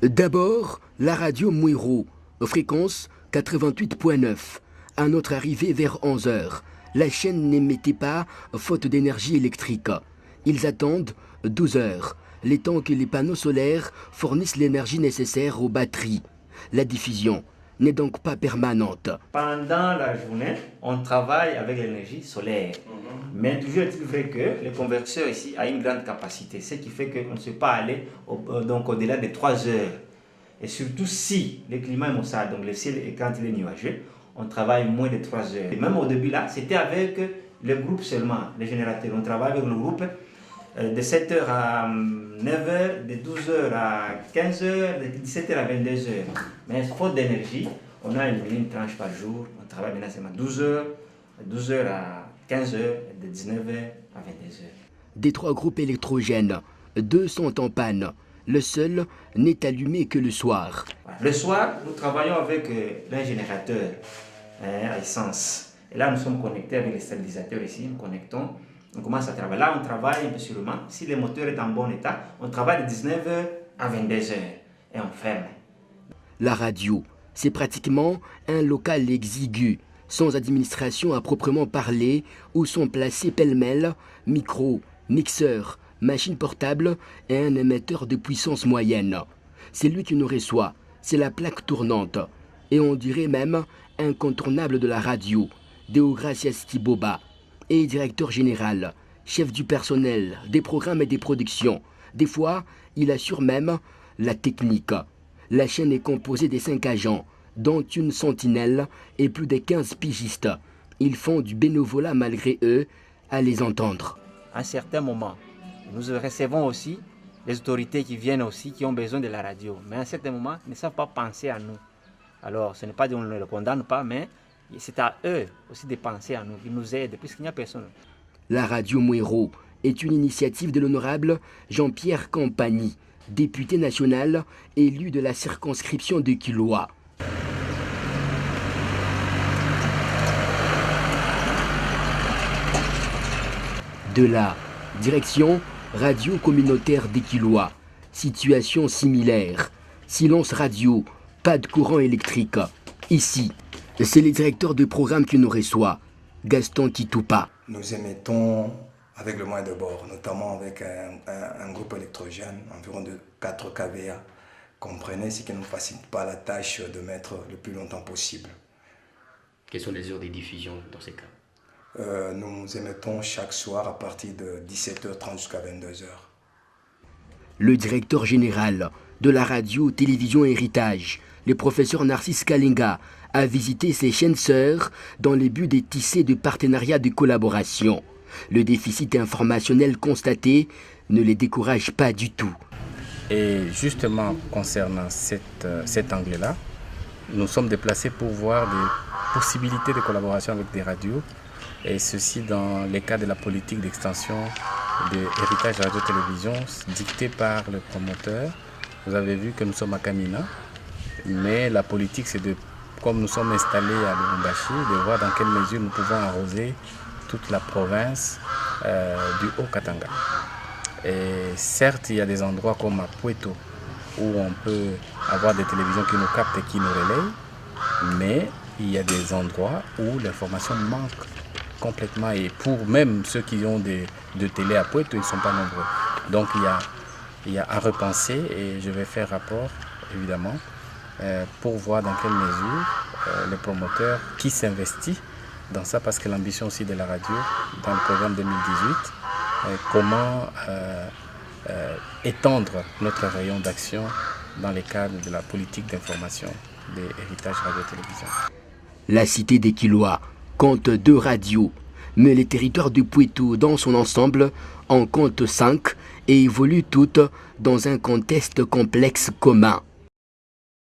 D'abord, la radio Mouiro, fréquence 88.9. À notre arrivée vers 11h, la chaîne n'émettait pas faute d'énergie électrique. Ils attendent 12 heures, les temps que les panneaux solaires fournissent l'énergie nécessaire aux batteries. La diffusion n'est donc pas permanente. Pendant la journée, on travaille avec l'énergie solaire. Mais toujours est-il vrai que le convertisseur ici a une grande capacité, ce qui fait qu'on ne sait pas aller au-delà de 3 heures. Et surtout si le climat est maussade, donc le ciel est quand il est nuageux, on travaille moins de 3 heures. Et même au début là, c'était avec le groupe seulement, les générateurs. On travaille avec le groupe de 7h à 9h, de 12h à 15h, de 17h à 22h. Mais faute d'énergie, on a une tranche par jour, on travaille maintenant seulement 12h à 15h, de 19h à 22h. Des 3 groupes électrogènes, 2 sont en panne. Le seul n'est allumé que le soir. Le soir, nous travaillons avec un générateur à essence. Et là, nous sommes connectés avec les stabilisateurs ici, nous connectons. On commence à travailler. Là, on travaille un peu sûrement. Si le moteur est en bon état, on travaille de 19h à 22h et on ferme. La radio, c'est pratiquement un local exigu, sans administration à proprement parler, où sont placés pêle-mêle micro, mixeur, machine portable et un émetteur de puissance moyenne. C'est lui qui nous reçoit, c'est la plaque tournante. Et on dirait même incontournable de la radio, Deogracias Tiboba, est directeur général, chef du personnel, des programmes et des productions. Des fois, il assure même la technique. La chaîne est composée des 5 agents, dont une sentinelle et plus de 15 pigistes. Ils font du bénévolat malgré eux, à les entendre. À un certain moment, nous recevons aussi les autorités qui viennent aussi, qui ont besoin de la radio. Mais à un certain moment, ils ne savent pas penser à nous. Alors, ce n'est pas qu'on ne le condamne pas, mais c'est à eux aussi de penser à nous. Ils nous aident, puisqu'il n'y a personne. La radio Mouiro est une initiative de l'honorable Jean-Pierre Campagny, député national élu de la circonscription de Kilwa. De là, direction radio communautaire des Kilwa. Situation similaire. Silence radio, pas de courant électrique. Ici, c'est le directeur de programme qui nous reçoit, Gaston Kitoupa. Nous émettons avec le moyen de bord, notamment avec un groupe électrogène, environ de 4 kVA. Comprenez ce qui ne nous facilite pas la tâche de mettre le plus longtemps possible. Quelles sont les heures de diffusion dans ces cas? Nous émettons chaque soir à partir de 17h30 jusqu'à 22h. Le directeur général de la radio-télévision Héritage, le professeur Narcisse Kalinga, a visité ses chaînes sœurs dans le but de tisser de partenariats de collaboration. Le déficit informationnel constaté ne les décourage pas du tout. Et justement, concernant cet angle-là, nous sommes déplacés pour voir des possibilités de collaboration avec des radios, et ceci dans le cadre de la politique d'extension de Héritage Radio-Télévision dictée par le promoteur. Vous avez vu que nous sommes à Kamina, mais la politique c'est de, comme nous sommes installés à Lubumbashi, de voir dans quelle mesure nous pouvons arroser toute la province du Haut-Katanga. Et certes, il y a des endroits comme à Puerto où on peut avoir des télévisions qui nous captent et qui nous relayent, mais il y a des endroits où l'information manque complètement, et pour même ceux qui ont de télé à Puerto, ils ne sont pas nombreux. Donc il y a à repenser, et je vais faire rapport évidemment pour voir dans quelle mesure le promoteur qui s'investit dans ça, parce que l'ambition aussi de la radio dans le programme 2018, comment étendre notre rayon d'action dans le cadre de la politique d'information de Héritage Radio-Télévision. La cité des Kilwa compte 2 radios, mais les territoires du Puerto dans son ensemble en compte 5 et évoluent toutes dans un contexte complexe commun.